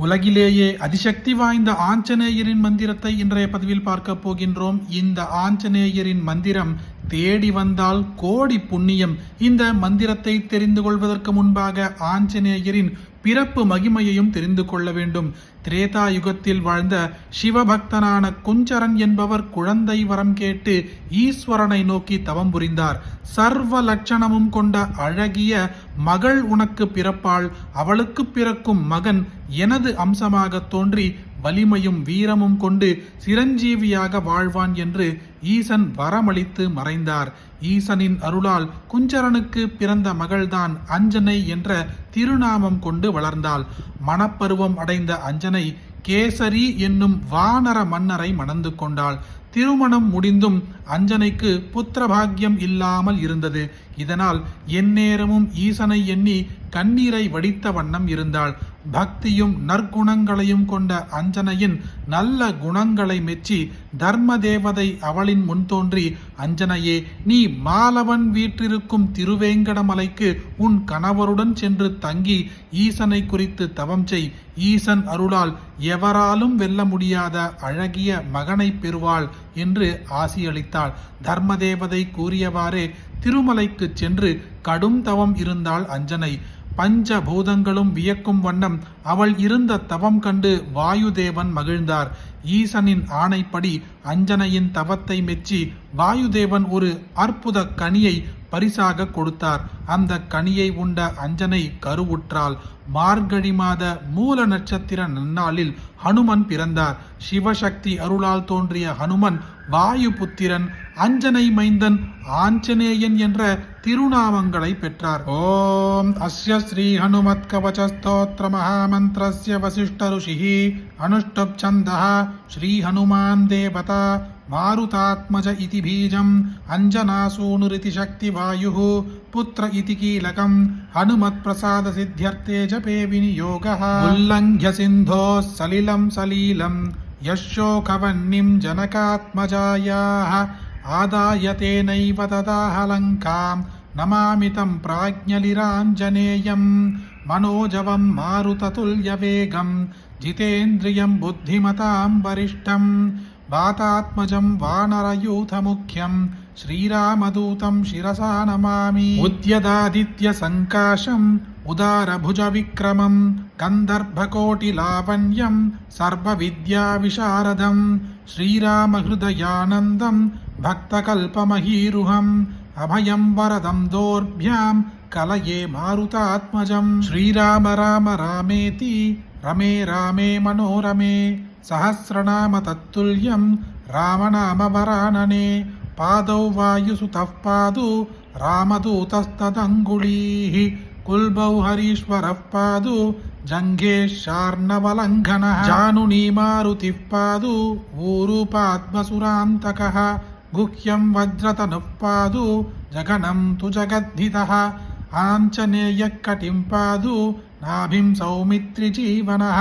உலகிலேயே அதிசக்தி வாய்ந்த ஆஞ்சநேயரின் மந்திரத்தை இன்றைய பதிவில் பார்க்க போகின்றோம். இந்த ஆஞ்சநேயரின் மந்திரம் தேடி வந்தால் கோடி புண்ணியம். இந்த மந்திரத்தை தெரிந்து கொள்வதற்கு முன்பாக ஆஞ்சநேயரின் பிறப்பு மகிமையையும் தெரிந்து கொள்ள வேண்டும். திரேதா யுகத்தில் வாழ்ந்த சிவபக்தனான குஞ்சரன் என்பவர் குழந்தை வரம் கேட்டு ஈஸ்வரனை நோக்கி தவம் புரிந்தார். சர்வ லட்சணமும் கொண்ட அழகிய மகள் உனக்கு பிறப்பாள், அவளுக்கு பிறக்கும் மகன் எனது அம்சமாக தோன்றி வலிமையும் வீரமும் கொண்டு சிரஞ்சீவியாக வாழ்வான் என்று ஈசன் வரமளித்து மறைந்தார். ஈசனின் அருளால் குஞ்சரனுக்கு பிறந்த மகள்தான் அஞ்சனை என்ற திருநாமம் கொண்டு வளர்ந்தாள். மணப்பருவம் அடைந்த அஞ்சனை கேசரி என்னும் வானர மன்னரை மணந்து கொண்டாள். திருமணம் முடிந்தும் அஞ்சனைக்கு புத்திரபாகியம் இல்லாமல் இருந்தது. இதனால் எந்நேரமும் ஈசனை எண்ணி கண்ணீரை வடித்த வண்ணம் இருந்தாள். பக்தியும் நற்குணங்களையும் கொண்ட அஞ்சனையின் நல்ல குணங்களை மெச்சி தர்ம தேவதை அவளின் முன் தோன்றி, அஞ்சனையே, நீ மாலவன் வீற்றிருக்கும் திருவேங்கடமலைக்கு உன் கணவருடன் சென்று தங்கி ஈசனை குறித்து தவம் செய். ஈசன் அருளால் எவராலும் வெல்ல முடியாத அழகிய மகனை பெறுவாள் என்று ஆசியளித்தாள். தர்மதேவதை கூறியவாறே திருமலைக்கு சென்று கடும் தவம் இருந்தாள் அஞ்சனை. பஞ்சபூதங்களும் வியக்கும் வண்ணம் அவள் இருந்த தவம் கண்டு வாயுதேவன் மகிழ்ந்தார். ஈசனின் ஆணைப்படி அஞ்சனையின் தவத்தை மெச்சி வாயுதேவன் ஒரு அற்புத கனியை பரிசாக கொடுத்தார். அந்த கனியை உண்ட அஞ்சனை கருவுற்றாள். மார்கழி மாத மூல நட்சத்திர நன்னாளில் ஹனுமன் பிறந்தார். சிவசக்தி அருளால் தோன்றிய ஹனுமன் வாயு புத்திரன், அஞ்சனை மைந்தன், ஆஞ்சநேயன் என்ற திருநாமங்களை பெற்றார். ஓம் அஸ்ய ஸ்ரீ ஹனுமத் கவச ஸ்தோத்ர மகாமந்திரஸ்ய வசிஷ்ட ருஷிஹி அனுஷ்டுப் சந்தஹ ஸ்ரீ ஹனுமான் தேவதா மாருதாத்மஜ இதி பீஜம் அஞ்சனாசூனுரிதி சக்தி வாயுः புத்திர இதி கீலகம் ஹனுமத் பிரசாத சித்யர்த்தே ஜபே விநியோகः உல்லங்க்ய சிந்தோः சலிலம் சலீலம் யஷோகவன்னிம் ஜனகாத்மஜாயாः ஆதாய தேனைவ ததாஹ லங்காம் நமாமிதம் பிராஜ்ஞலிராஞ்சனேயம் மனோஜவம் மாருததுல்யவேகம் ஜிதேந்திரியம் புத்திமதாம் வரிஷ்டம் வாதாத்மஜம் வானரயூதமுఖ్యం ஸ்ரீராமதூதம் சிரசா நமாமி. உத்யதாதித்ய சங்காசம் உதாரபுஜ விக்ரமம் கந்தர்பகோட்டிலாவண்யம் சர்வவித்யா விசாரதம் ஸ்ரீராமஹிருதயானந்தம் பக்தகல்பமஹீருஹம் அபயம் வரதம் தோர்பியாம் கலயே மாருதாத்மஜம். ஸ்ரீராம ராம ராமேதி ரமே ராமே மனோரமே சஹஸ்ரநாம தத்துல்யம் ராமநாம வரானனே பாதௌ வாயுசுதः பாது ராமதூதஸ்ததங்குளீः குல்பௌ ஹரீஸ்வரः பாது ஜங்கேஷார்ணவலங்கனः ஜானுனீ மாருதிः பாது ஊருபாத்மசுராந்தகः குஹ்யம் வஜ்ரதனுः பாது ஜகனம் து ஜகத்ஹிதः ஆஞ்சநேயः கட்டிம் பாது நாபிம் சௌமித்ரி ஜீவனः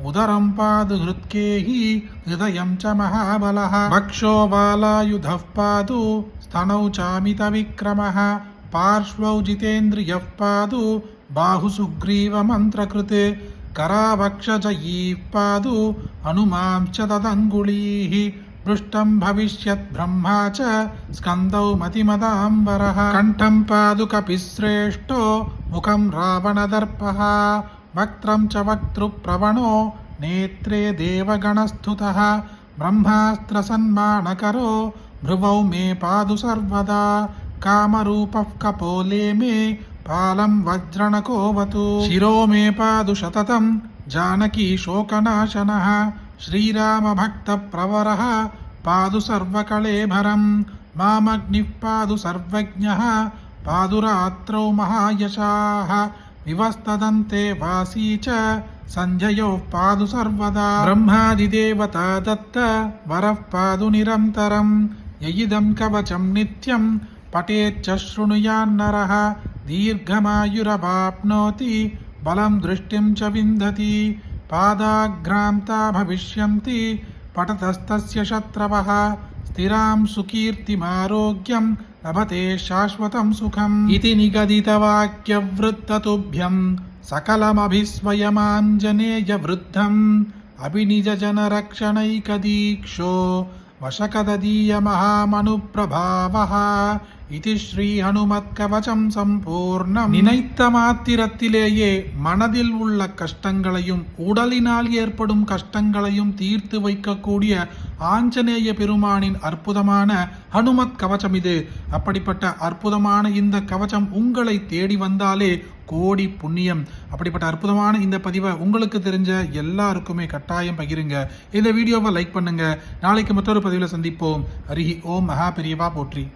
உதரம் பாது ஹிருத்கேஹி ஹிருதயம் ச மகாபலः வக்ஷோ வாலாயுதः பாது ஸ்தனௌ சாமித விக்ரமः பார்ஷ்வௌ ஜிதேந்திரியः பாது பாஹு சுக்ரீவ மந்திரகிருத் கராவக்ஷஜயீः பாது ஹனுமாம்ச்ச ததங்குளீः பృష్టம் பவிஷ்யத் பிரம்மா ச ஸ்கந்தௌ மதிமதாம்பரः கண்டம் பாது கபிஸ்ரேஷ்டோ முகம் ராவணதர்ப்பः வக்த்ரம் ச வக்த்ருப்ரவணோ நேத்ரே தேவகணஸ்துதः பிரம்மாஸ்திரசன்மானகரோ भ्रुवौ मे पादु सर्वदा कामरूपः कपोले मे पालं वज्रणकोवतु शिरो मे पादु शततं जानकी शोकनाशनः श्रीरामभक्तप्रवरः पादु सर्वकळेभरं मामग्निः पादु सर्वज्ञः पादु रात्रौ महायशाः विवस्तदन्ते वासी च संजयोः पादु सर्वदा ब्रह्मादिदेवता दत्त वरः पादु निरन्तरं ययिदं कवचं नित्यं पठेच्च शृणुयान्नरः दीर्घमायुरवाप्नोति बलं दृष्टिं च विन्दति पादाग्रान्ता भविष्यन्ति पठतस्तस्य शत्रवः स्थिरां सुकीर्तिमारोग्यं लभते शाश्वतं सुखम् इति निगदितवाक्यवृत्ततुभ्यं सकलमभिस्वयमाञ्जनेय वृद्धम् अभिनिजजनरक्षणैकदीक्षो वशकदीयमहामनुप्रभावः इति ஸ்ரீ ஹனுமத் கவசம் சம்பூர்ணம். நினைத்த மாத்திரத்திலேயே மனதில் உள்ள கஷ்டங்களையும் உடலினால் ஏற்படும் கஷ்டங்களையும் தீர்த்து வைக்கக்கூடிய ஆஞ்சநேய பெருமானின் அற்புதமான ஹனுமத் கவசம் இது. அப்படிப்பட்ட அற்புதமான இந்த கவசம் உங்களை தேடி வந்தாலே கோடி புண்ணியம். அப்படிப்பட்ட அற்புதமான இந்த பதிவை உங்களுக்கு தெரிஞ்ச எல்லாருக்குமே கட்டாயம் பகிருங்க. இந்த வீடியோவை லைக் பண்ணுங்க. நாளைக்கு மற்றொரு பதிவில் சந்திப்போம். ஹரிஹி ஓம். மகா பெரியவா போற்றி.